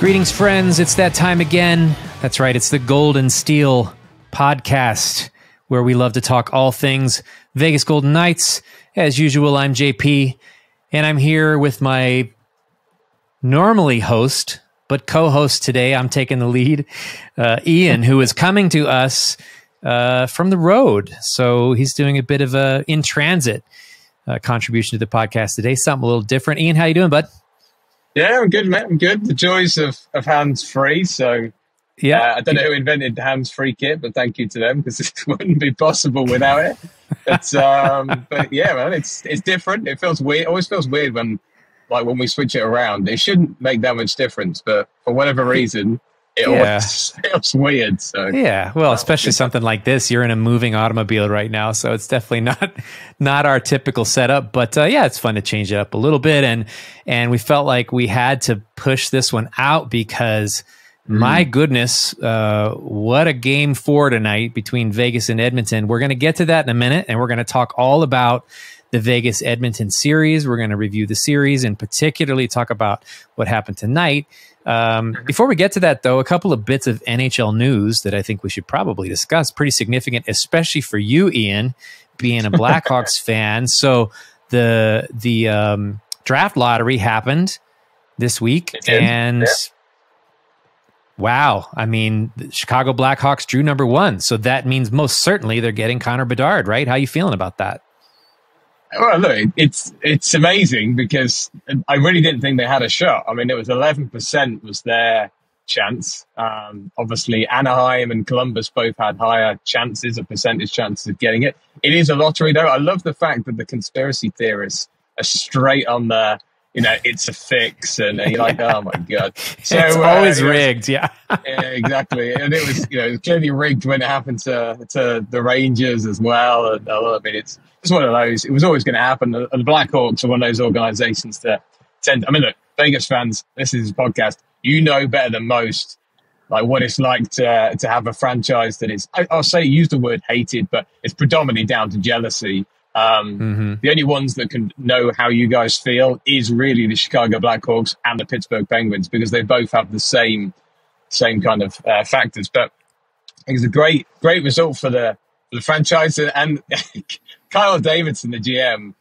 Greetings, friends. It's that time again. That's right. It's the Gold and Steel podcast, where we love to talk all things Vegas Golden Knights. As usual, I'm JP, and I'm here with my normally host, but co-host today. I'm taking the lead, Ian, who is coming to us from the road. So he's doing a bit of a in-transit contribution to the podcast today. Something a little different. Ian, how you doing, bud? Yeah, I'm good, man. I'm good. The joys of hands-free. So, yeah, I don't know who invented the hands-free kit, but thank you to them, because it wouldn't be possible without it. But yeah, man, it's different. It feels weird. It always feels weird when we switch it around. It shouldn't make that much difference, but for whatever reason, it always feels weird. So yeah, well, especially something like this. You're in a moving automobile right now, so it's definitely not our typical setup. But yeah, it's fun to change it up a little bit, and we felt like we had to push this one out because my goodness, what a game 4 tonight between Vegas and Edmonton. We're going to get to that in a minute, and we're going to talk all about the Vegas-Edmonton series. We're going to review the series and particularly talk about what happened tonight. Before we get to that, though, a couple of bits of NHL news that I think we should probably discuss. Pretty significant, especially for you, Ian, being a Blackhawks fan. So the draft lottery happened this week, and wow, I mean, the Chicago Blackhawks drew number 1. So that means most certainly they're getting Connor Bedard, right? How are you feeling about that? Well, look, it's amazing because I really didn't think they had a shot. I mean, it was 11% was their chance. Obviously, Anaheim and Columbus both had higher chances, percentage chances of getting it. It is a lottery, though. I love the fact that the conspiracy theorists are straight on the, it's a fix, and you're like, oh my god! So it's always rigged, yeah, exactly. And it was, clearly rigged when it happened to the Rangers as well. And I mean, it's one of those. It was always going to happen. And the Blackhawks are one of those organizations that tend. I mean, look, Vegas fans, this is a podcast. You know better than most, like what it's like to have a franchise that is. I'll say use the word hated, but it's predominantly down to jealousy. The only ones that can know how you guys feel is really the Chicago Blackhawks and the Pittsburgh Penguins, because they both have the same kind of factors. But it was a great result for the franchise. And Kyle Davidson, the GM,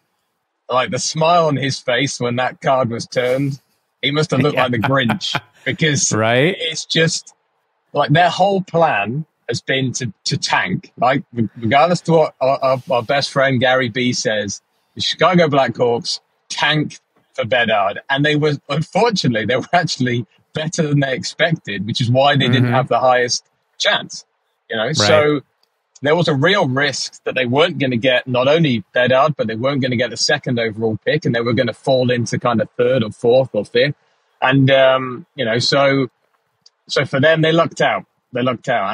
like the smile on his face when that card was turned, he must have looked like the Grinch, because it's just like their whole plan has been to tank, like regardless to what our best friend Gary B says, the Chicago Blackhawks tanked for Bedard, and they were actually better than they expected, which is why they didn't have the highest chance. So there was a real risk that they weren't going to get not only Bedard, but they weren't going to get the second overall pick, and they were going to fall into kind of 3rd or 4th or 5th, and so for them they lucked out. And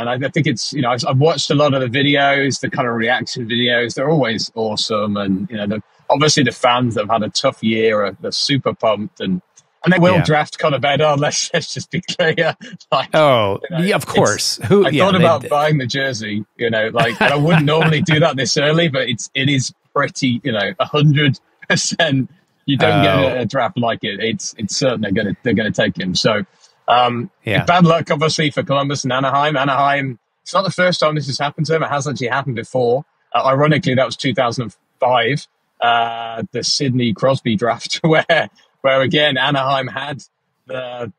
I think it's, I've watched a lot of the videos, the kind of reaction videos. They're always awesome. And, obviously the fans that have had a tough year are super pumped. And they will draft Connor Bedard. Let's just be clear. Of course. I thought about buying the jersey, and I wouldn't normally do that this early, but it is pretty, 100%. You don't get a draft like it. It's certain they're going to take him. So, bad luck, obviously, for Columbus and Anaheim. Anaheim, it's not the first time this has happened to them. It has actually happened before. Ironically, that was 2005, the Sidney Crosby draft, where again, Anaheim had the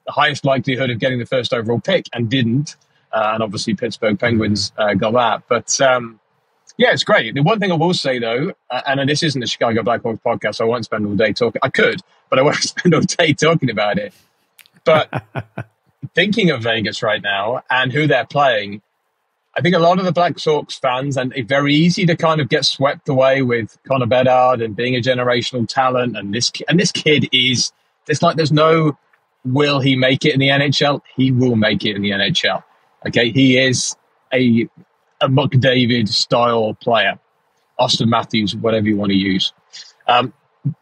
highest likelihood of getting the first overall pick and didn't. And obviously, Pittsburgh Penguins got that. But yeah, it's great. The one thing I will say, though, and this isn't the Chicago Blackhawks podcast, so I won't spend all day talking. I could, but I won't spend all day talking about it. But thinking of Vegas right now and who they're playing, I think a lot of the Blackhawks fans, and it's very easy to kind of get swept away with Connor Bedard and being a generational talent. And this kid is, it's like there's no, will he make it in the NHL? He will make it in the NHL. Okay, he is a McDavid style player, Austin Matthews, whatever you want to use.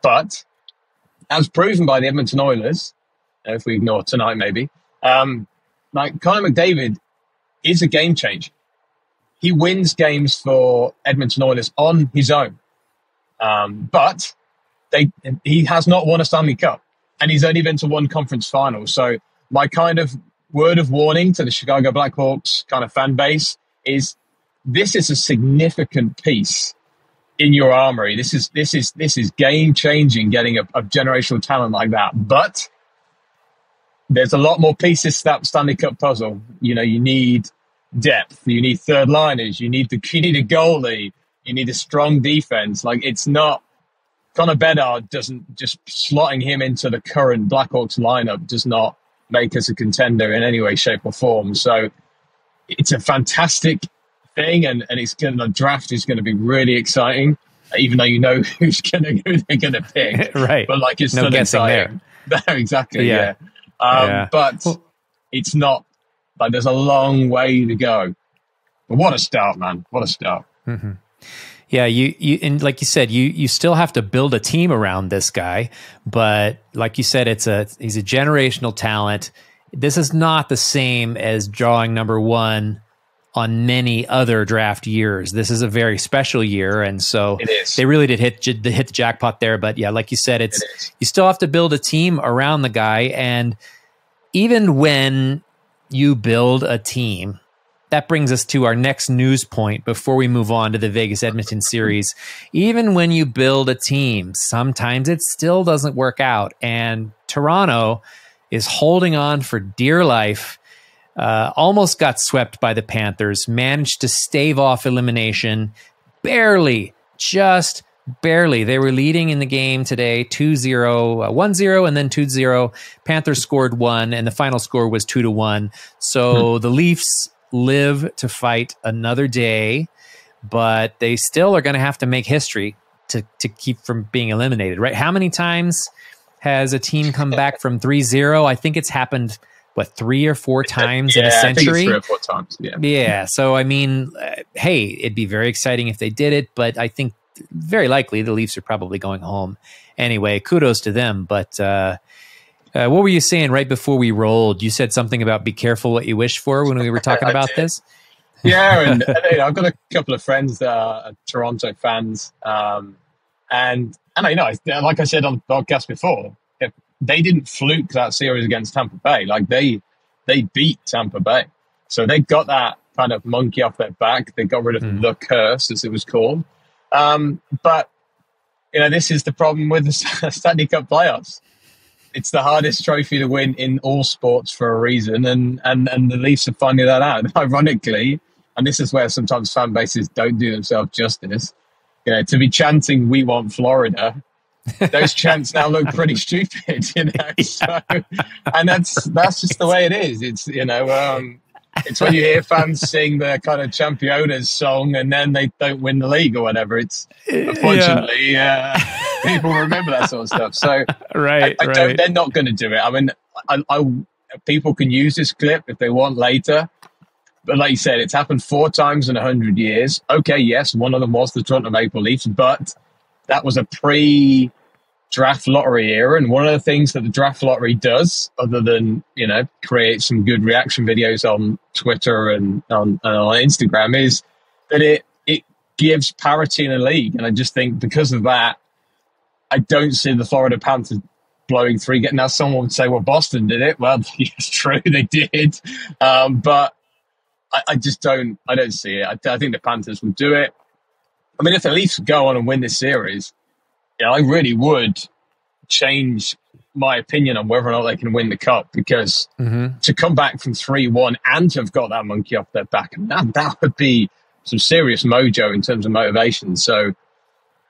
But as proven by the Edmonton Oilers, if we ignore tonight, maybe, like Connor McDavid is a game changer. He wins games for Edmonton Oilers on his own. But he has not won a Stanley Cup. and he's only been to one conference final. So my kind of word of warning to the Chicago Blackhawks kind of fan base is this is a significant piece in your armory. This is game changing, getting a generational talent like that. But there's a lot more pieces to that Stanley Cup puzzle. You know, you need depth, you need third liners, you need a goalie, you need a strong defense. Like, it's not Connor Bedard doesn't just slotting him into the current Blackhawks lineup does not make us a contender in any way, shape, or form. So it's a fantastic thing, and the draft is going to be really exciting, even though you know who they're going to pick. Right. But like, it's no still guessing exciting. there. No, exactly. Yeah. But it's not like there's a long way to go. But what a start, man! What a start. Mm-hmm. Yeah, you and like you said, you still have to build a team around this guy, but like you said, he's a generational talent. This is not the same as drawing number one on many other draft years. This is a very special year, and so they really did hit the jackpot there. But yeah, like you said, you still have to build a team around the guy, and even when you build a team, that brings us to our next news point before we move on to the Vegas-Edmonton series. Even when you build a team, sometimes it still doesn't work out. And Toronto is holding on for dear life, almost got swept by the Panthers, managed to stave off elimination, barely, just barely. They were leading in the game today, 2-0, 1-0, and then 2-0. Panthers scored 1, and the final score was 2-1. So the Leafs live to fight another day, but they still are going to have to make history to keep from being eliminated, right? How many times has a team come back from 3-0? I think it's happened, 3 or 4 times in a century? I think it's 3 or 4 times, Yeah, so I mean, hey, it'd be very exciting if they did it, but I think very likely the Leafs are probably going home. Anyway, kudos to them, but what were you saying right before we rolled? You said something about be careful what you wish for when we were talking about this. Yeah, and I've got a couple of friends that are Toronto fans, and I know, like I said on the podcast before, they didn't fluke that series against Tampa Bay. Like they beat Tampa Bay, so they got that kind of monkey off their back. They got rid of the curse, as it was called. But this is the problem with the Stanley Cup playoffs. It's the hardest trophy to win in all sports for a reason, and the Leafs are finding that out. Ironically, and this is where sometimes fan bases don't do themselves justice. To be chanting "We want Florida," those chants now look pretty stupid. So, and that's just the way it is. It's it's when you hear fans sing the kind of Championas song and then they don't win the league or whatever. It's unfortunately people remember that sort of stuff. So right. They're not going to do it. I mean, people can use this clip if they want later, but like you said, it's happened 4 times in 100 years. Okay, yes, one of them was the Toronto Maple Leafs, but that was a pre-draft lottery era, and one of the things that the draft lottery does, other than create some good reaction videos on Twitter and on Instagram, is that it gives parity in the league. And I just think because of that, I don't see the Florida Panthers blowing 3. Now, someone would say, well, Boston did it. Well, it's true, they did. But I just don't see it. I think the Panthers will do it. I mean, if the Leafs go on and win this series, I really would change my opinion on whether or not they can win the cup, because to come back from 3-1 and to have got that monkey off their back, that would be some serious mojo in terms of motivation. So,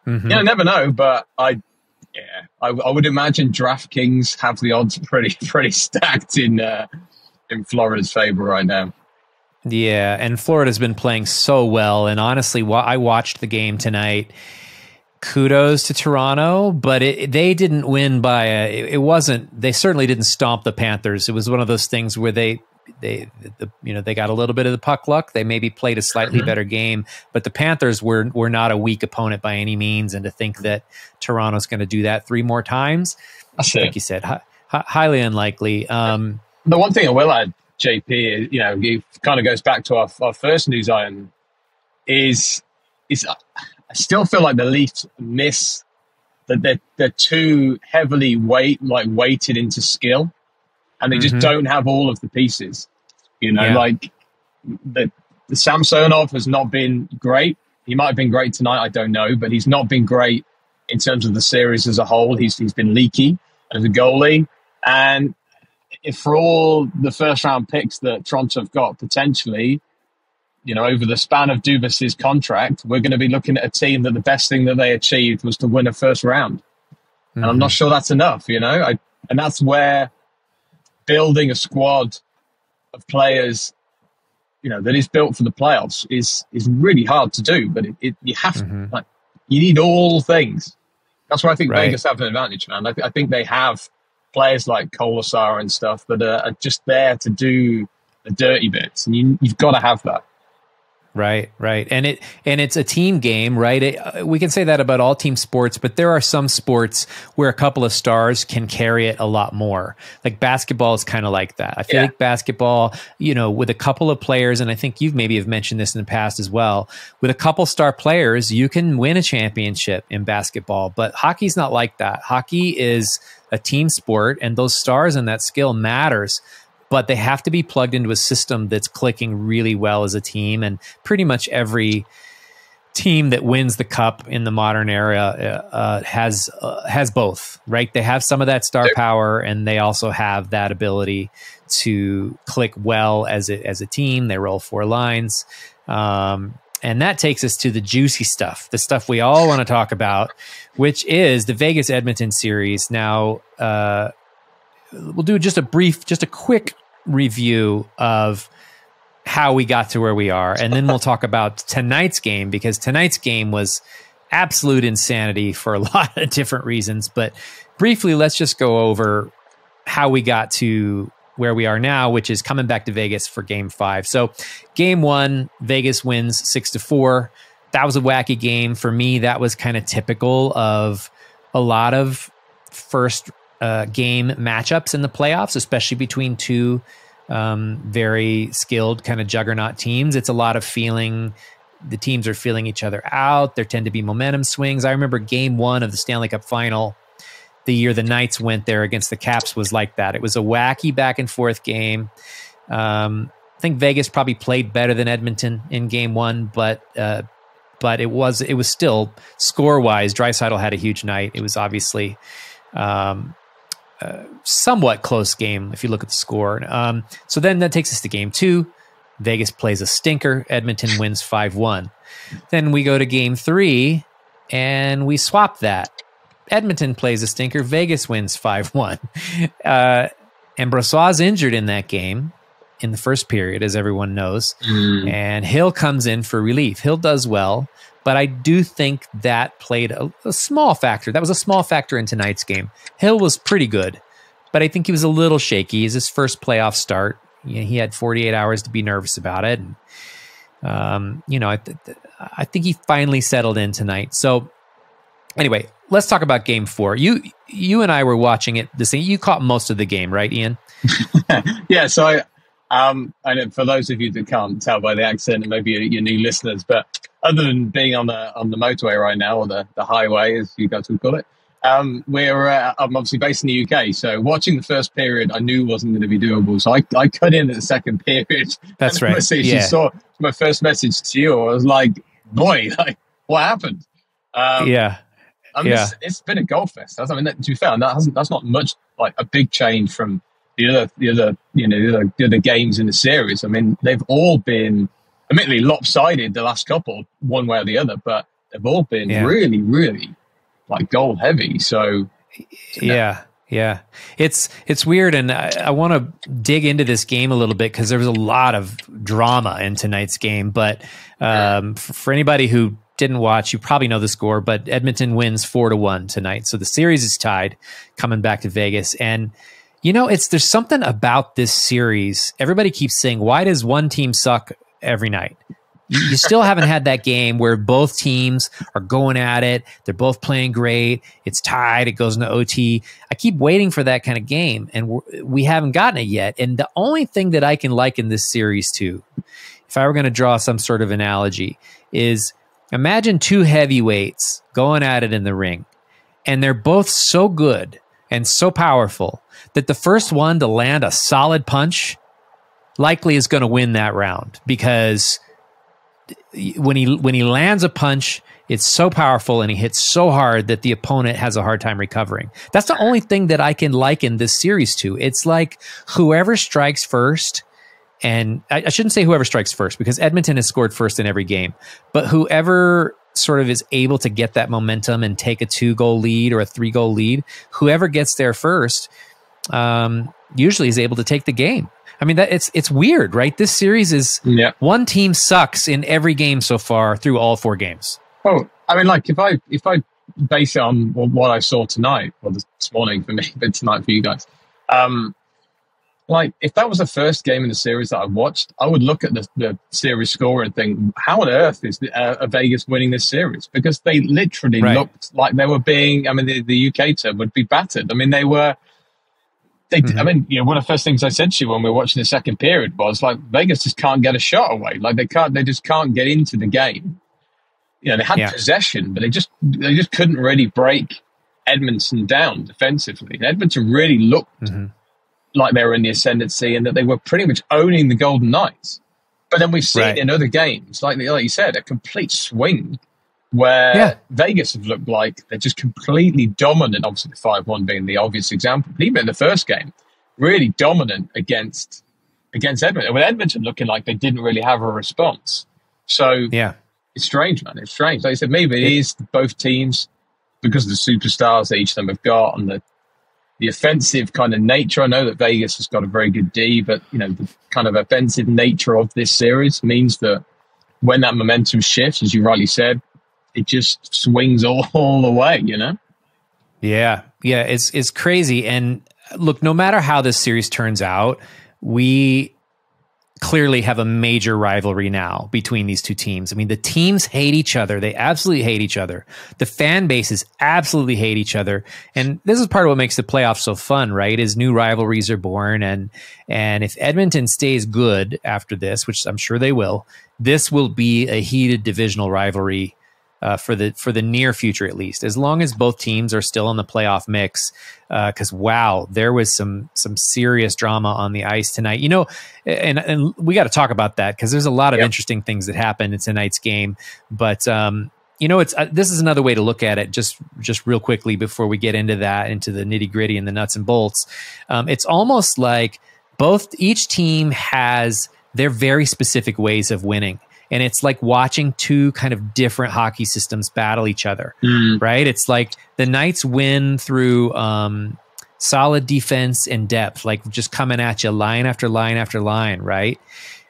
never know, but I would imagine DraftKings have the odds pretty stacked in Florida's favor right now. Yeah, and Florida's been playing so well, and honestly, I watched the game tonight. Kudos to Toronto, but they didn't win by they certainly didn't stomp the Panthers. It was one of those things where they got a little bit of the puck luck. They maybe played a slightly better game, but the Panthers were not a weak opponent by any means. And to think that Toronto's going to do that 3 more times, like you said, highly unlikely. The one thing I will add, JP, it kind of goes back to our first news item, is I still feel like the Leafs miss that they're too heavily weighted into skill, and they just don't have all of the pieces. Like the Samsonov has not been great. He might have been great tonight, I don't know, but he's not been great in terms of the series as a whole. He's been leaky as a goalie, and if for all the first round picks that Toronto have got potentially, over the span of Dubas's contract, we're going to be looking at a team that the best thing that they achieved was to win a first round. And I'm not sure that's enough, and that's where building a squad of players, that is built for the playoffs is really hard to do. But you have to, you need all things. That's where I think Vegas have an advantage, man. I think they have players like Kolasar and stuff that are just there to do the dirty bits, and you've got to have that. Right. And it's a team game, right? We can say that about all team sports, but there are some sports where a couple of stars can carry it a lot more. Like basketball is kind of like that. I feel like basketball, with a couple of players, and I think you've maybe have mentioned this in the past as well, with a couple star players, you can win a championship in basketball, but hockey's not like that. Hockey is a team sport, and those stars and that skill matters. But they have to be plugged into a system that's clicking really well as a team. And pretty much every team that wins the cup in the modern era has both, right? They have some of that star power, and they also have that ability to click well as a team. They roll four lines. And that takes us to the juicy stuff, the stuff we all want to talk about, which is the Vegas-Edmonton series. Now, we'll do just a quick review of how we got to where we are, and then we'll talk about tonight's game, because tonight's game was absolute insanity for a lot of different reasons. But briefly, let's just go over how we got to where we are now, which is coming back to Vegas for Game 5. So Game 1, Vegas wins 6-4. That was a wacky game. For me, that was kind of typical of a lot of first game matchups in the playoffs, especially between two very skilled kind of juggernaut teams. It's a lot of feeling. The teams are feeling each other out. There tend to be momentum swings. I remember Game 1 of the Stanley Cup Final, the year the Knights went there against the Caps, was like that. It was a wacky back and forth game. I think Vegas probably played better than Edmonton in Game 1, but it was still score wise. Draisaitl had a huge night. It was obviously somewhat close game if you look at the score. So then that takes us to Game 2. Vegas plays a stinker. Edmonton wins 5-1. Then we go to Game 3 and we swap that. Edmonton plays a stinker. Vegas wins 5-1. And Brossoit's injured in that game in the first period, as everyone knows. And Hill comes in for relief. Hill does well, but I do think that played a small factor. That was a small factor in tonight's game. Hill was pretty good, but I think he was a little shaky. It's his first playoff start. He had 48 hours to be nervous about it. And, I think he finally settled in tonight. So anyway, let's talk about Game 4. You and I were watching it the same. You caught most of the game, right, Ian? Yeah, so and for those of you that can't tell by the accent, and maybe your new listeners, but other than being on the motorway right now, or the highway, as you guys would call it, I'm obviously based in the UK. So watching the first period, I knew wasn't going to be doable. So I cut in at the second period. That's right. You saw my first message to you. I was like, boy, what happened? It's been a goal fest. To be fair, that's not much like a big change from the other games in the series. I mean, they've all been admittedly lopsided the last couple, one way or the other, but they've all been really, really like goal heavy. So yeah. It's weird, and I want to dig into this game a little bit because there was a lot of drama in tonight's game. But for anybody who didn't watch, you probably know the score, but Edmonton wins 4-1 tonight. So the series is tied coming back to Vegas. And, there's something about this series. Everybody keeps saying, why does one team suck every night? You still haven't had that game where both teams are going at it. They're both playing great. It's tied. It goes into OT. I keep waiting for that kind of game, and we haven't gotten it yet. And the only thing that I can liken this series to, if I were going to draw some sort of analogy, is imagine two heavyweights going at it in the ring. And they're both so good and so powerful that the first one to land a solid punch likely is going to win that round, because when he lands a punch, it's so powerful and he hits so hard that the opponent has a hard time recovering. That's the only thing that I can liken this series to. It's like whoever strikes first, and I shouldn't say whoever strikes first, because Edmonton has scored first in every game, but whoever sort of is able to get that momentum and take a 2-goal lead or a 3-goal lead, whoever gets there first usually is able to take the game. I mean, it's weird, right? This series is one team sucks in every game so far through all 4 games. Oh, I mean, like if I base it on what I saw tonight, well, this morning for me, but tonight for you guys, like if that was the first game in the series that I watched, I would look at the series score and think, how on earth is Vegas winning this series? Because they literally looked like they were being, I mean, the UK term would be battered. I mean, they were. I mean, you know, one of the first things I said to you when we were watching the second period was like, Vegas just can't get a shot away. Like they just can't get into the game. You know, they had possession, but they just couldn't really break Edmonton down defensively. And Edmonton really looked like they were in the ascendancy and that they were pretty much owning the Golden Knights. But then we've seen in other games, like you said, a complete swing where Vegas have looked like they're just completely dominant. Obviously, the 5-1 being the obvious example. But even in the first game, really dominant against Edmonton. With Edmonton looking like they didn't really have a response. So it's strange, man. It's strange. Like I said, maybe it is both teams because of the superstars that each of them have got and the offensive kind of nature. I know that Vegas has got a very good D, but you know the kind of offensive nature of this series means that when that momentum shifts, as you rightly said, it just swings all the way, you know? Yeah, it's crazy. And look, no matter how this series turns out, we clearly have a major rivalry now between these two teams. I mean, the teams hate each other. They absolutely hate each other. The fan bases absolutely hate each other. And this is part of what makes the playoffs so fun, right? Is new rivalries are born. And if Edmonton stays good after this, which I'm sure they will, this will be a heated divisional rivalry for the near future, at least, as long as both teams are still in the playoff mix. Because wow, there was some serious drama on the ice tonight. You know, and we got to talk about that because there's a lot of interesting things that happened in tonight's game. But you know, it's this is another way to look at it. Just real quickly before we get into that, into the nitty gritty and the nuts and bolts. It's almost like each team has their very specific ways of winning. And it's like watching two kind of different hockey systems battle each other, right? It's like the Knights win through solid defense and depth, like just coming at you line after line after line, right?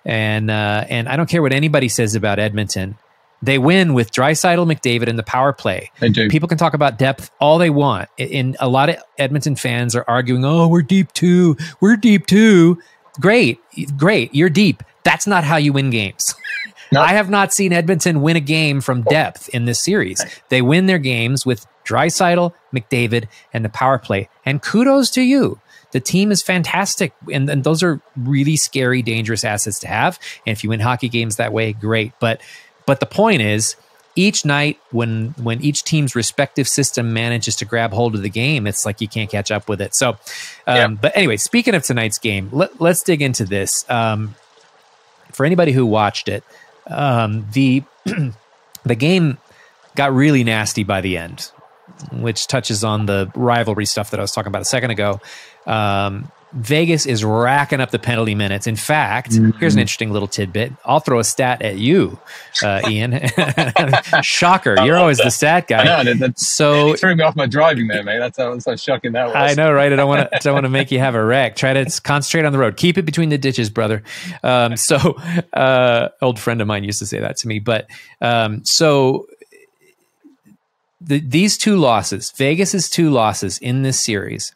And I don't care what anybody says about Edmonton. They win with Draisaitl, McDavid, and the power play. They do. People can talk about depth all they want. And a lot of Edmonton fans are arguing, oh, we're deep too. We're deep too. Great. You're deep. That's not how you win games. No. I have not seen Edmonton win a game from depth in this series. They win their games with Draisaitl, McDavid, and the power play. And kudos to you. The team is fantastic. And those are really scary, dangerous assets to have. And if you win hockey games that way, great. But the point is, each night when each team's respective system manages to grab hold of the game, it's like you can't catch up with it. So, but anyway, speaking of tonight's game, let's dig into this. For anybody who watched it, the game got really nasty by the end, which touches on the rivalry stuff that I was talking about a second ago. Vegas is racking up the penalty minutes. In fact, here's an interesting little tidbit. I'll throw a stat at you, Ian. Shocker. You're always the stat guy. I know. You threw me off my driving there, mate. That's how shocking that was. I know, right? I don't want to make you have a wreck. Try to concentrate on the road. Keep it between the ditches, brother. Old friend of mine used to say that to me. But these two losses, Vegas's two losses in this series,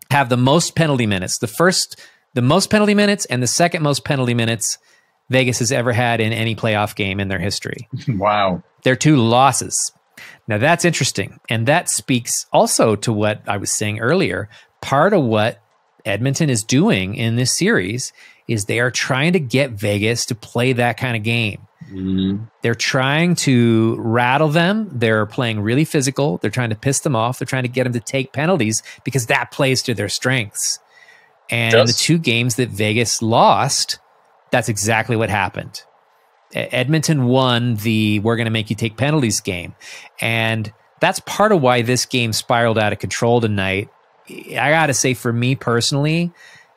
have the most penalty minutes. The most penalty minutes and the second most penalty minutes Vegas has ever had in any playoff game in their history. Wow. They're two losses. Now that's interesting. And that speaks also to what I was saying earlier. Part of what Edmonton is doing in this series is they are trying to get Vegas to play that kind of game. They're trying to rattle them. They're playing really physical. They're trying to piss them off. They're trying to get them to take penalties because that plays to their strengths. And in the 2 games that Vegas lost, that's exactly what happened. Edmonton won the "we're going to make you take penalties" game. And that's part of why this game spiraled out of control tonight. I got to say, for me personally,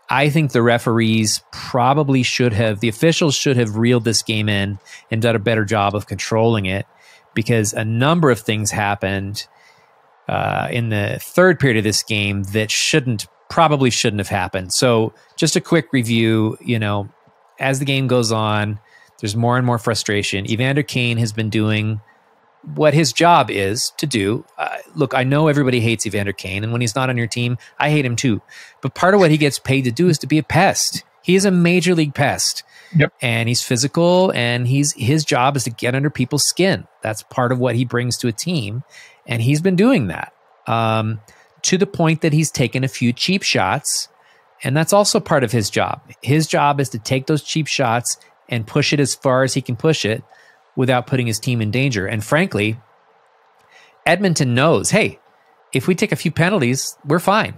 I think the referees probably the officials should have reeled this game in and done a better job of controlling it, because a number of things happened in the third period of this game that probably shouldn't have happened. So just a quick review, as the game goes on, there's more and more frustration. Evander Kane has been doing what his job is to do. Look, I know everybody hates Evander Kane, and when he's not on your team, I hate him too. But part of what he gets paid to do is to be a pest. He is a major league pest. Yep. And he's physical, and his job is to get under people's skin. That's part of what he brings to a team, and he's been doing that to the point that he's taken a few cheap shots, and that's also part of his job. His job is to take those cheap shots and push it as far as he can push it without putting his team in danger. And frankly, Edmonton knows, hey, if we take a few penalties, we're fine.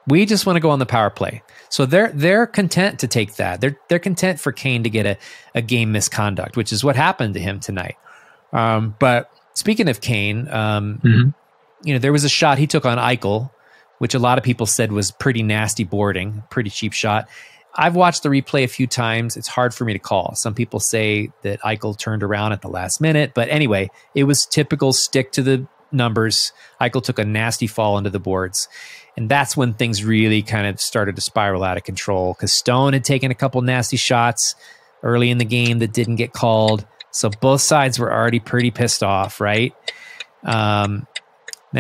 We just want to go on the power play. So they're content to take that. They're content for Kane to get a game misconduct, which is what happened to him tonight. But speaking of Kane, there was a shot he took on Eichel, which a lot of people said was pretty nasty boarding, pretty cheap shot. I've watched the replay a few times. It's hard for me to call. Some people say that Eichel turned around at the last minute. But anyway, it was typical stick to the numbers. Eichel took a nasty fall into the boards. And that's when things really kind of started to spiral out of control, because Stone had taken a couple nasty shots early in the game that didn't get called. So both sides were already pretty pissed off, right? Then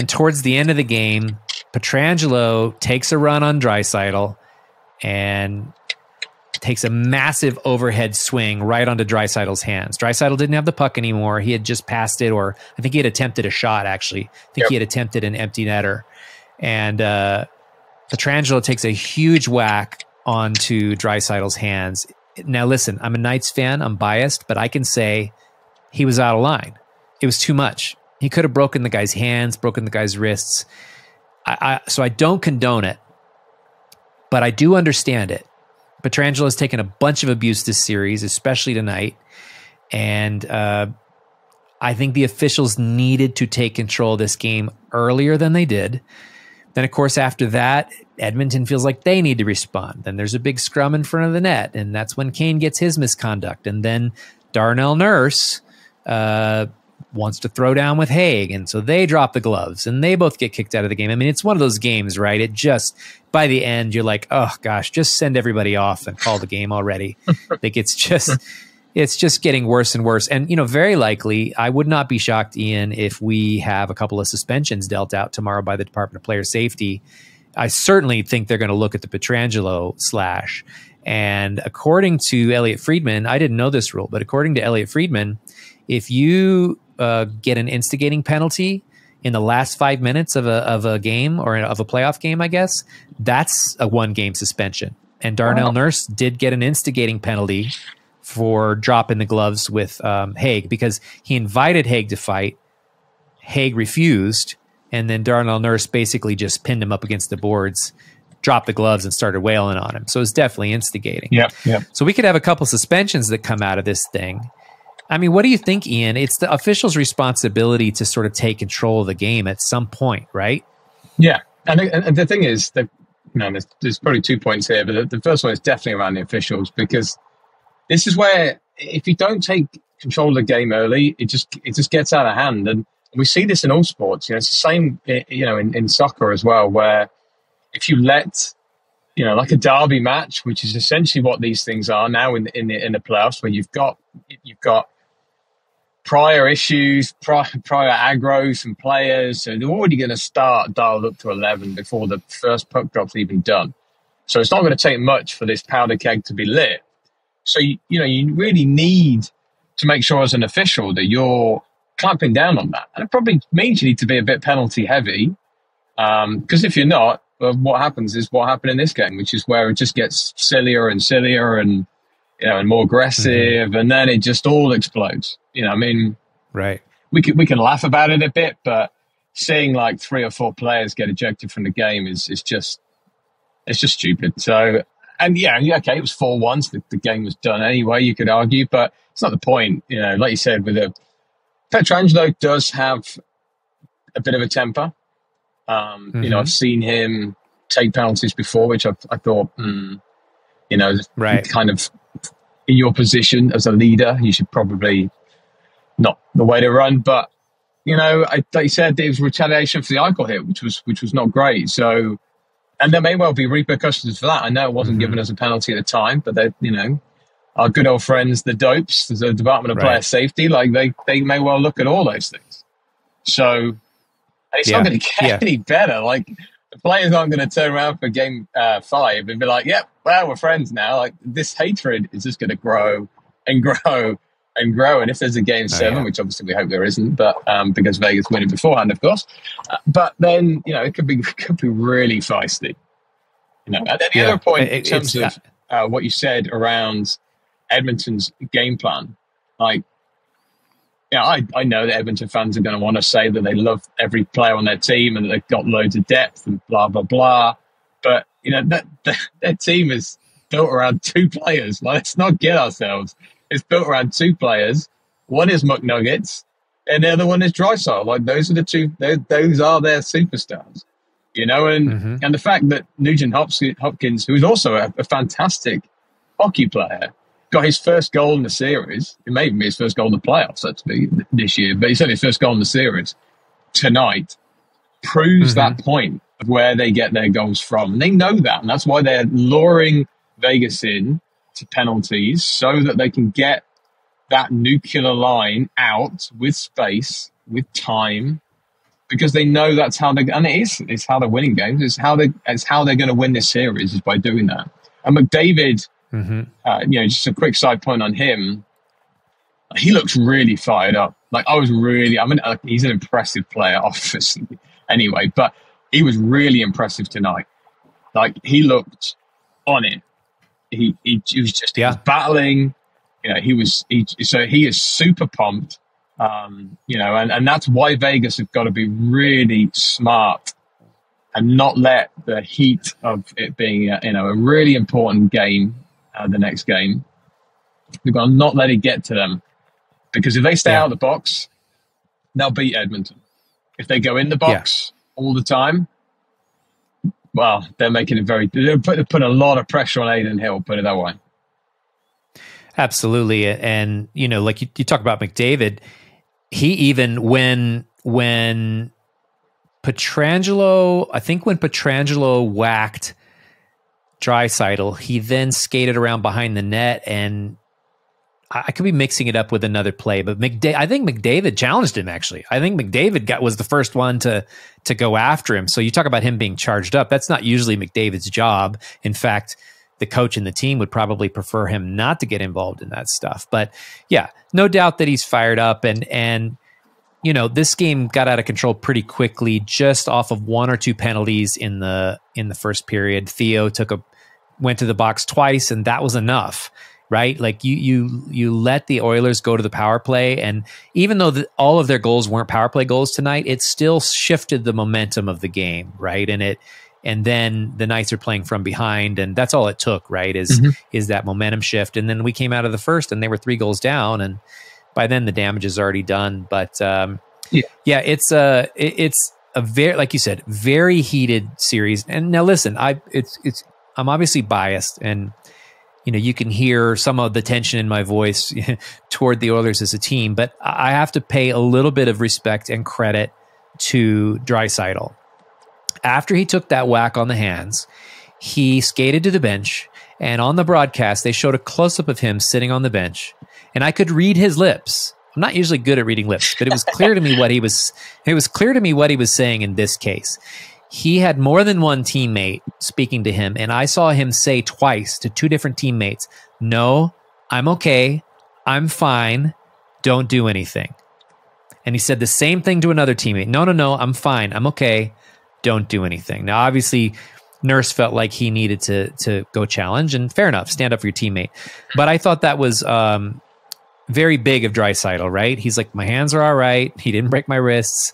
towards the end of the game, Pietrangelo takes a run on Draisaitl and takes a massive overhead swing right onto Draisaitl's hands. Draisaitl didn't have the puck anymore. He had just passed it, or I think he had attempted a shot, actually. I think he had attempted an empty netter. And Pietrangelo takes a huge whack onto Draisaitl's hands. Now, listen, I'm a Knights fan. I'm biased, but I can say he was out of line. It was too much. He could have broken the guy's hands, broken the guy's wrists. So I don't condone it, but I do understand it. Pietrangelo has taken a bunch of abuse this series, especially tonight. And I think the officials needed to take control of this game earlier than they did. Then, of course, after that, Edmonton feels like they need to respond. Then there's a big scrum in front of the net, and that's when Kane gets his misconduct. And then Darnell Nurse wants to throw down with Haig, and so they drop the gloves, and they both get kicked out of the game. I mean, it's one of those games, right? It just, by the end, you're like, oh, gosh, just send everybody off and call the game already. Like, it's just getting worse and worse. And, very likely, I would not be shocked, Ian, if we have a couple of suspensions dealt out tomorrow by the Department of Player Safety. I certainly think they're going to look at the Pietrangelo slash. And according to Elliot Friedman, I didn't know this rule, but according to Elliot Friedman, if you get an instigating penalty in the last 5 minutes of a game, or of a playoff game, I guess, that's a 1-game suspension. And Darnell Nurse did get an instigating penalty for dropping the gloves with Haig, because he invited Haig to fight. Haig refused, and then Darnell Nurse basically just pinned him up against the boards, dropped the gloves, and started wailing on him. So it's definitely instigating. Yeah. So we could have a couple suspensions that come out of this thing. I mean, what do you think, Ian? It's the officials' responsibility to sort of take control of the game at some point, right? Yeah. And the thing is that, there's probably 2 points here, but the first one is definitely around the officials, because this is where, if you don't take control of the game early, it just gets out of hand. And we see this in all sports. It's the same, in soccer as well, where if you let, like a derby match, which is essentially what these things are now in the playoffs, where you've got prior issues, prior aggros from players, so they're already going to start dialed up to 11 before the first puck drop's even done. So it's not going to take much for this powder keg to be lit. So, you really need to make sure as an official that you're clamping down on that. And it probably means you need to be a bit penalty heavy, because if you're not, what happens is what happened in this game, which is where it just gets sillier and sillier, and and more aggressive, and then it just all explodes. I mean, right. We can laugh about it a bit, but seeing like 3 or 4 players get ejected from the game is just stupid. So, and okay, it was 4-1, so the game was done anyway, you could argue, but it's not the point. Like you said, Pietrangelo does have a bit of a temper. I've seen him take penalties before, which I thought, right, kind of in your position as a leader, you should probably not the way to run. But like you said, it was retaliation for the Eichel hit, which was not great. So, and there may well be repercussions for that. I know it wasn't given as a penalty at the time, but they, our good old friends, the Dopes, the Department of Player Safety, like they may well look at all those things. So, and it's not going to get any better. Like, the players aren't going to turn around for game 5 and be like, "Yep, well, we're friends now." Like, this hatred is just going to grow and grow and grow. And if there's a game 7, which obviously we hope there isn't, but because Vegas win it beforehand, of course. But then it could be really feisty. And then the other point in terms of what you said around Edmonton's game plan, like, I know that Edmonton fans are going to want to say that they love every player on their team and that they've got loads of depth and blah, blah, blah. But, their team is built around 2 players. Like, let's not get ourselves. It's built around 2 players. One is McNuggets and the other one is Draisaitl. Like, those are the 2, those are their superstars, and the fact that Nugent Hopkins, who is also a fantastic hockey player, got his first goal in the series. It may even be his first goal in the playoffs, actually, this year, but he's only his first goal in the series tonight, proves that point of where they get their goals from. And they know that, and that's why they're luring Vegas in to penalties so that they can get that nuclear line out with space, with time, because they know that's how they, and it's how they're winning games. It's how they're going to win this series, is by doing that. And McDavid, just a quick side point on him. He looks really fired up. Like, he's an impressive player, obviously, anyway, but he was really impressive tonight. Like, he looked on it. He was battling. He is super pumped. And that's why Vegas have got to be really smart and not let the heat of it being a really important game, the next game, they've got to not let it get to them, because if they stay out of the box, they'll beat Edmonton. If they go in the box all the time, well, they're making it they're putting a lot of pressure on Adin Hill, put it that way. Absolutely. And, like you talk about McDavid, he even when Pietrangelo whacked Draisaitl, he then skated around behind the net, and I could be mixing it up with another play, but I think McDavid challenged him, actually. I think McDavid was the first one to go after him. So you talk about him being charged up. That's not usually McDavid's job. In fact, the coach and the team would probably prefer him not to get involved in that stuff. But yeah, no doubt that he's fired up, and this game got out of control pretty quickly, just off of 1 or 2 penalties in the first period. Theo went to the box twice, and that was enough, right? Like, you let the Oilers go to the power play, and even though all of their goals weren't power play goals tonight, it still shifted the momentum of the game, right? And then the Knights are playing from behind, and that's all it took, right? Is that momentum shift. And then we came out of the first, and they were 3 goals down, and by then the damage is already done. But it's a very, like you said, very heated series. And now listen, I'm obviously biased, and you can hear some of the tension in my voice toward the Oilers as a team, but I have to pay a little bit of respect and credit to Draisaitl. After he took that whack on the hands, he skated to the bench, and on the broadcast, they showed a close-up of him sitting on the bench, and I could read his lips. I'm not usually good at reading lips, but it was clear to me what he was saying in this case. He had more than one teammate speaking to him, and I saw him say twice to 2 different teammates, "No, I'm okay. I'm fine. Don't do anything." And he said the same thing to another teammate. No, I'm fine. I'm okay. Don't do anything. Now, obviously, Nurse felt like he needed to go challenge, and fair enough, stand up for your teammate. But I thought that was very big of Draisaitl, right? He's like, my hands are all right. He didn't break my wrists.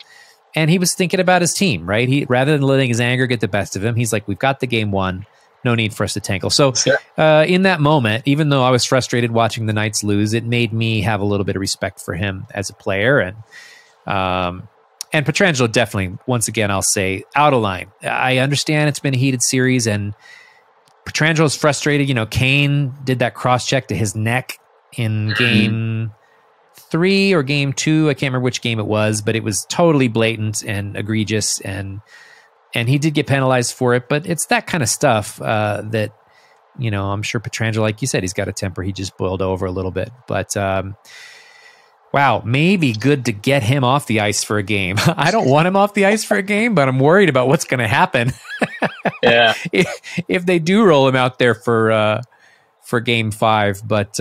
And he was thinking about his team, right? He, rather than letting his anger get the best of him, he's like, we've got the game won. No need for us to tankle. So in that moment, even though I was frustrated watching the Knights lose, it made me have a little bit of respect for him as a player. And Pietrangelo definitely, once again, I'll say, out of line. I understand it's been a heated series, and Pietrangelo's frustrated. You know, Kane did that cross-check to his neck in game 3 or game 2. I can't remember which game it was, but it was totally blatant and egregious, and he did get penalized for it. But it's that kind of stuff that, you know, I'm sure Pietrangelo, like you said, he's got a temper. He just boiled over a little bit. But wow, maybe good to get him off the ice for a game. I don't want him off the ice for a game, but I'm worried about what's going to happen. Yeah, if they do roll him out there for game 5. But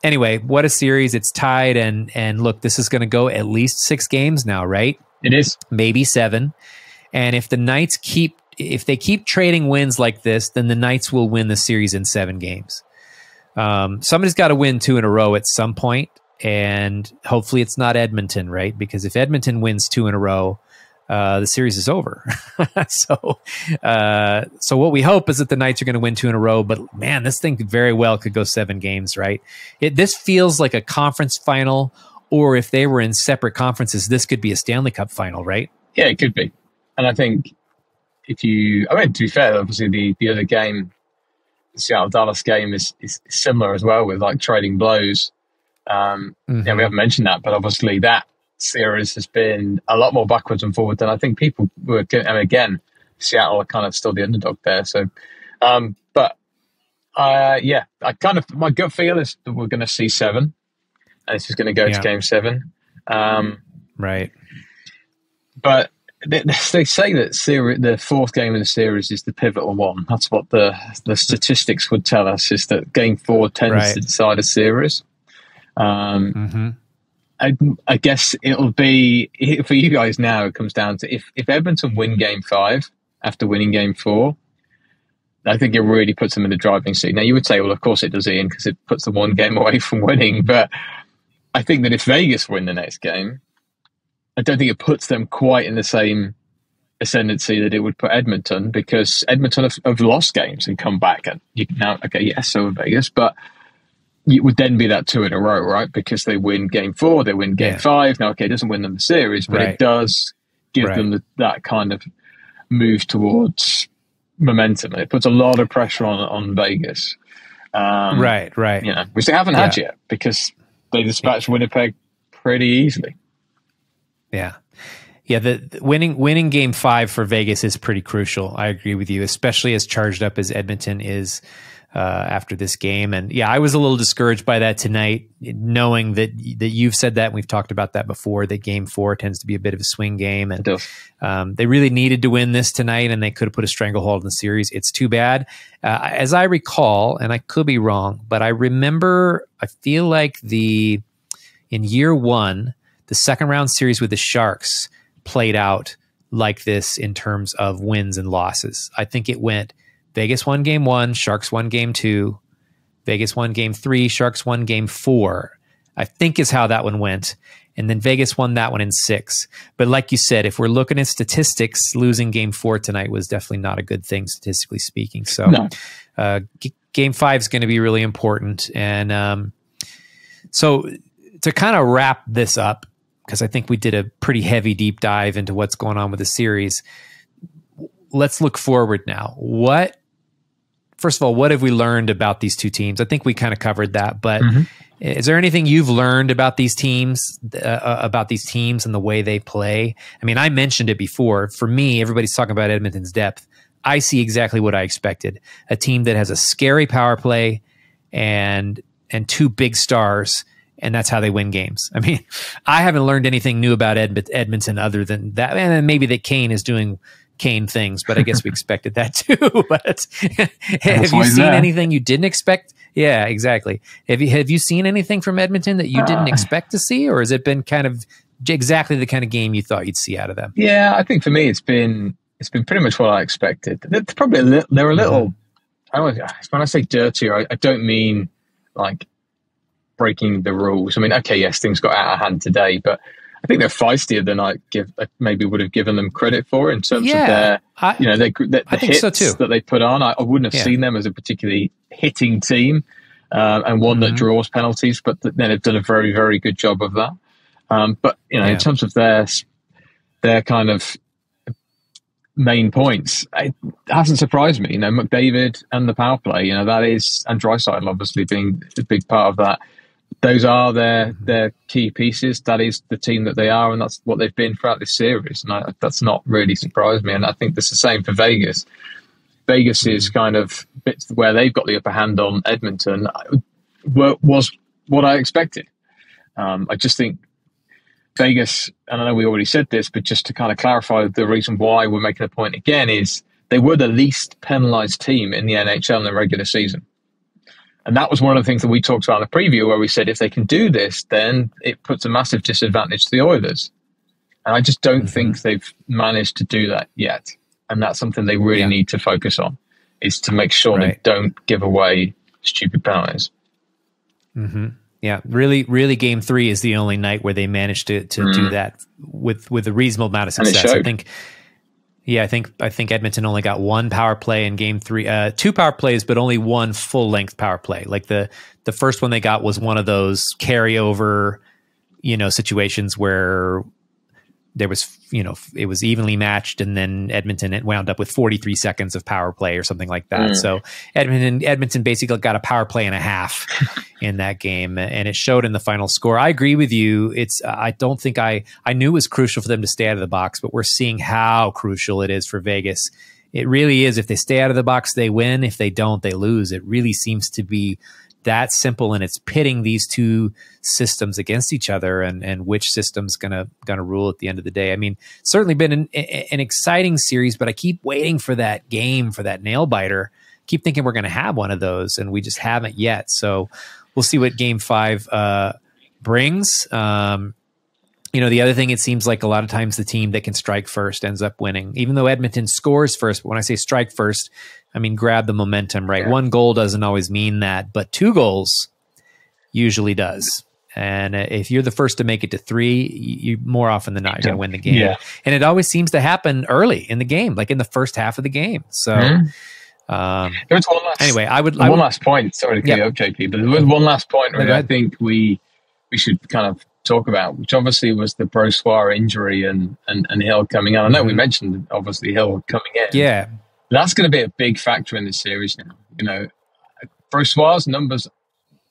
anyway, what a series. It's tied, and look, this is going to go at least 6 games now, right? It is. Maybe 7. And if the Knights keep trading wins like this, then the Knights will win the series in 7 games. Somebody's got to win 2 in a row at some point, and hopefully it's not Edmonton, right? Because if Edmonton wins 2 in a row, the series is over. So what we hope is that the Knights are going to win 2 in a row. But man, this thing very well could go 7 games, right? This feels like a conference final, or if they were in separate conferences, this could be a Stanley Cup final, right? Yeah, it could be. And I think to be fair, obviously the other game, the Seattle-Dallas game is similar as well, with like trading blows. Yeah, we haven't mentioned that, but obviously that series has been a lot more backwards and forward than I think people were. And again, Seattle are kind of still the underdog there. So, yeah, my gut feel is that we're going to see 7, and this is going to go to game 7. Right. But they say that the 4th game of the series is the pivotal one. That's what the statistics would tell us, is that game 4 tends to decide a series. I guess it'll be, for you guys now, it comes down to if Edmonton win game 5 after winning game 4, I think it really puts them in the driving seat. Now, you would say, well, of course it does, Ian, because it puts them 1 game away from winning. But I think that if Vegas win the next game, I don't think it puts them quite in the same ascendancy that it would put Edmonton, because Edmonton have lost games and come back. And you can now, so have Vegas, but it would then be that 2 in a row, right? Because they win game 4, they win game 5. Now, it doesn't win them the series, but it does give them that kind of move towards momentum. It puts a lot of pressure on Vegas. Right. You know, which they haven't had yet, because they dispatched Winnipeg pretty easily. Yeah. The winning game 5 for Vegas is pretty crucial. I agree with you, especially as charged up as Edmonton is after this game. And yeah, I was a little discouraged by that tonight, knowing that you've said that, and we've talked about that before, that game 4 tends to be a bit of a swing game. And they really needed to win this tonight, and they could have put a stranglehold in the series. It's too bad. As I recall, and I could be wrong, but I remember, I feel like in year 1, the second round series with the Sharks played out like this in terms of wins and losses. I think it went Vegas won game 1, Sharks won game 2, Vegas won game 3, Sharks won game 4, I think is how that one went. And then Vegas won that one in 6. But like you said, if we're looking at statistics, losing game 4 tonight was definitely not a good thing, statistically speaking. So game 5 is going to be really important. And so to kind of wrap this up, because I think we did a pretty heavy deep dive into what's going on with the series, let's look forward now. First of all, what have we learned about these two teams? I think we kind of covered that, but is there anything you've learned about these teams and the way they play? I mean, I mentioned it before. For me, everybody's talking about Edmonton's depth. I see exactly what I expected. A team that has a scary power play and 2 big stars, and that's how they win games. I mean, I haven't learned anything new about Edmonton other than that. And maybe that Kane is doing Kane things, but I guess we expected that too. But have you seen anything you didn't expect? Yeah, exactly. Have you seen anything from Edmonton that you didn't expect to see, or has it been kind of exactly the kind of game you thought you'd see out of them? Yeah, I think for me it's been it's been pretty much what I expected. They're probably they're a little. When I say dirtier, I don't mean like breaking the rules. I mean, okay, yes, things got out of hand today, but I think they're feistier than I maybe would have given them credit for in terms of their, the hits so too. That they put on. I wouldn't have seen them as a particularly hitting team, and one that draws penalties, but then they've done a very, very good job of that. But in terms of their kind of main points, it hasn't surprised me. McDavid and the power play, that is, and Draisaitl obviously being a big part of that. Those are their key pieces. That is the team that they are, and that's what they've been throughout this series. And that's not really surprised me. And I think that's the same for Vegas. Vegas is kind of bits where they've got the upper hand on Edmonton. Was what I expected. I just think Vegas, and I know we already said this, but just to kind of clarify the reason why we're making a point again is they were the least penalised team in the NHL in the regular season. And that was one of the things that we talked about in the preview, where we said if they can do this, then it puts a massive disadvantage to the Oilers. And I just don't think they've managed to do that yet. And that's something they really need to focus on, is to make sure they don't give away stupid penalties. Yeah, really, Game 3 is the only night where they managed to do that with a reasonable amount of success. I think Edmonton only got one power play in Game 3, two power plays, but only one full length power play. Like the first one they got was one of those carryover, situations where there was, it was evenly matched, and then Edmonton wound up with 43 seconds of power play or something like that. So Edmonton basically got a power play and a half in that game, and it showed in the final score. I agree with you. I don't think I knew it was crucial for them to stay out of the box, but we're seeing how crucial it is for Vegas. It really is. If they stay out of the box, they win. If they don't, they lose. It really seems to be that simple, and it's pitting these two systems against each other, and which system's gonna rule at the end of the day. I mean, certainly been an exciting series, but I keep waiting for that game, for that nail biter. Keep thinking we're gonna have one of those, and we just haven't yet. So we'll see what Game 5 brings. The other thing, it seems like a lot of times the team that can strike first ends up winning, even though Edmonton scores first. But when I say strike first, I mean grab the momentum, right? Yeah. One goal doesn't always mean that, but two goals usually does. And if you're the first to make it to three, you more often than not, you're going to win the game. Yeah. And it always seems to happen early in the game, like in the first half of the game. So there's one last, anyway, one last point. Sorry to cut you up, JP, but there was one last point really I think we should kind of talk about, which obviously was the Brossoit injury and Hill coming in. I know we mentioned obviously Hill coming in. Yeah. That's going to be a big factor in this series now. Brossoit's numbers,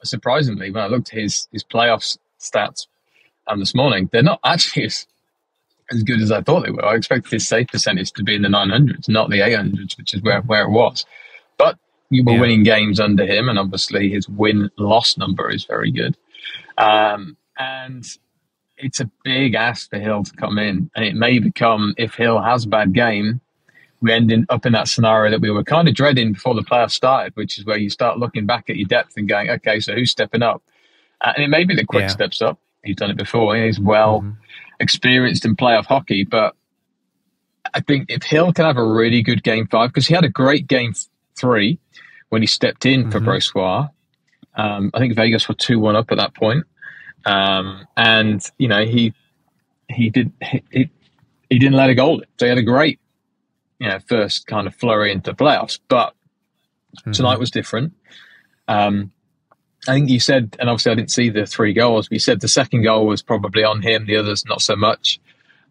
surprisingly, when I looked at his playoff stats this morning, they're not actually as good as I thought they were. I expected his save percentage to be in the 900s, not the 800s, which is where it was. But you were winning games under him, and obviously his win-loss number is very good. And it's a big ask for Hill to come in. And it may become, if Hill has a bad game, we end up in that scenario that we were kind of dreading before the playoffs started, which is where you start looking back at your depth and going, okay, so who's stepping up? And it may be that Quick steps up. He's done it before. He's well experienced in playoff hockey. But I think if Hill can have a really good Game 5, because he had a great Game 3 when he stepped in for Brossoit. I think Vegas were 2-1 up at that point. And he didn't let a goal in. So he had a great first kind of flurry into playoffs, but tonight was different. I think you said, and obviously I didn't see the 3 goals, but you said the second goal was probably on him, the others not so much.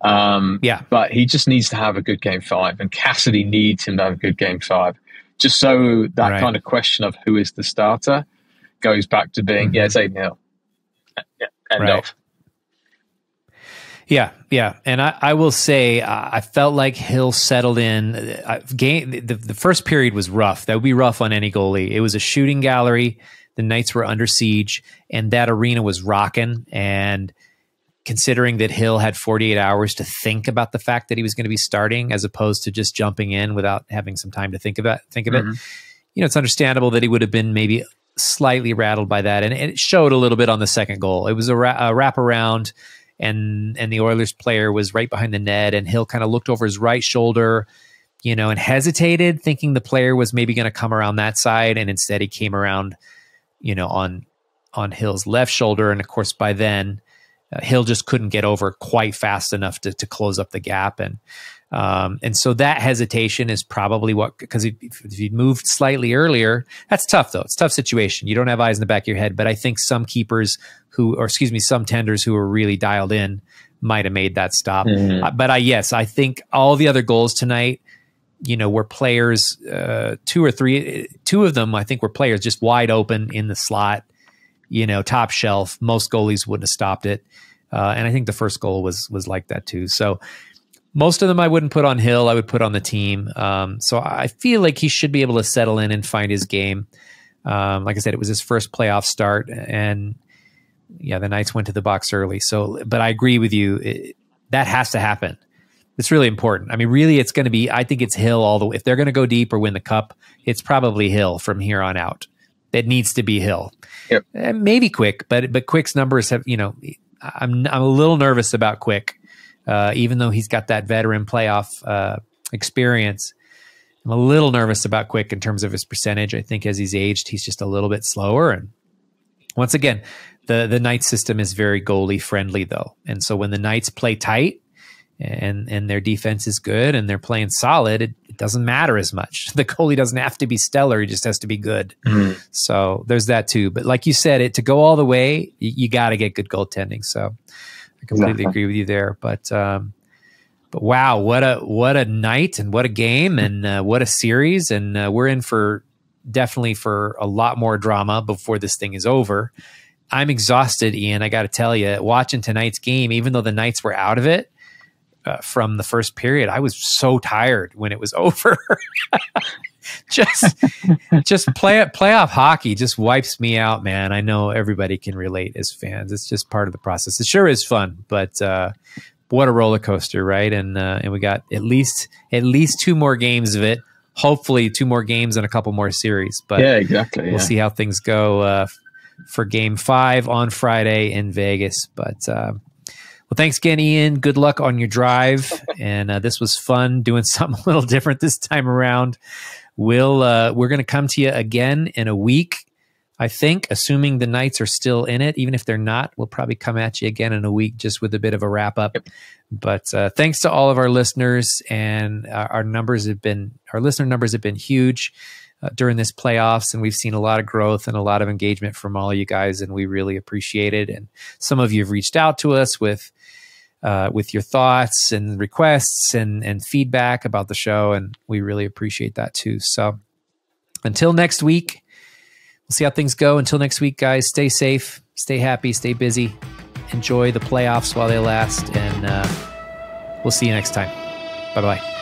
But he just needs to have a good Game 5, and Cassidy needs him to have a good Game 5, just so that kind of question of who is the starter goes back to being, it's Aiden Hill. End of. Yeah. And I will say, I felt like Hill settled in. The first period was rough. That would be rough on any goalie. It was a shooting gallery. The Knights were under siege, and that arena was rocking. And considering that Hill had 48 hours to think about the fact that he was going to be starting, as opposed to just jumping in without having some time to think of it. It's understandable that he would have been maybe slightly rattled by that. And it showed a little bit on the second goal. It was a wraparound. and the Oilers player was right behind the net, and Hill kind of looked over his right shoulder, and hesitated, thinking the player was maybe going to come around that side, and instead he came around, on Hill's left shoulder, and of course by then Hill just couldn't get over quite fast enough to close up the gap, and so that hesitation is probably because if you moved slightly earlier, that's tough though. It's a tough situation. You don't have eyes in the back of your head, but I think some keepers some tenders who are really dialed in might have made that stop. But I think all the other goals tonight, were players, two of them, I think were players just wide open in the slot, top shelf. Most goalies wouldn't have stopped it. And I think the first goal was like that too. So most of them I wouldn't put on Hill. I would put on the team. So I feel like he should be able to settle in and find his game. Like I said, it was his first playoff start, and the Knights went to the box early. So, but I agree with you. That has to happen. It's really important. I mean, really, it's going to be, I think it's Hill all the way. If they're going to go deep or win the cup, it's probably Hill from here on out. It needs to be Hill. Yep. Maybe Quick, but Quick's numbers have, I'm a little nervous about Quick. Even though he's got that veteran playoff experience, I'm a little nervous about Quick in terms of his percentage. I think as he's aged, he's just a little bit slower. And once again, the Knights system is very goalie friendly though. And so when the Knights play tight and their defense is good and they're playing solid, it doesn't matter as much. The goalie doesn't have to be stellar. He just has to be good. Mm-hmm. So there's that too. But like you said, to go all the way, you got to get good goaltending. So I completely agree with you there. But wow, what a night and what a game and what a series. And we're in definitely for a lot more drama before this thing is over. I'm exhausted, Ian. I got to tell you, watching tonight's game, even though the Knights were out of it from the first period, I was so tired when it was over. just playoff hockey just wipes me out, man. I know everybody can relate as fans. It's just part of the process. It sure is fun, but what a roller coaster, right? And we got at least 2 more games of it. Hopefully 2 more games and a couple more series. But yeah, exactly. We'll see how things go for Game 5 on Friday in Vegas. But well, thanks again, Ian. Good luck on your drive. And this was fun doing something a little different this time around. We're going to come to you again in a week, I think, assuming the Knights are still in it. Even if they're not, we'll probably come at you again in a week just with a bit of a wrap up. Yep. But thanks to all of our listeners, and our listener numbers have been huge during this playoffs, and we've seen a lot of growth and a lot of engagement from all of you guys, and we really appreciate it. And some of you have reached out to us with your thoughts and requests and feedback about the show, and we really appreciate that too. So until next week, we'll see how things go. Until next week, guys, stay safe, stay happy, stay busy, enjoy the playoffs while they last, and we'll see you next time. Bye-bye.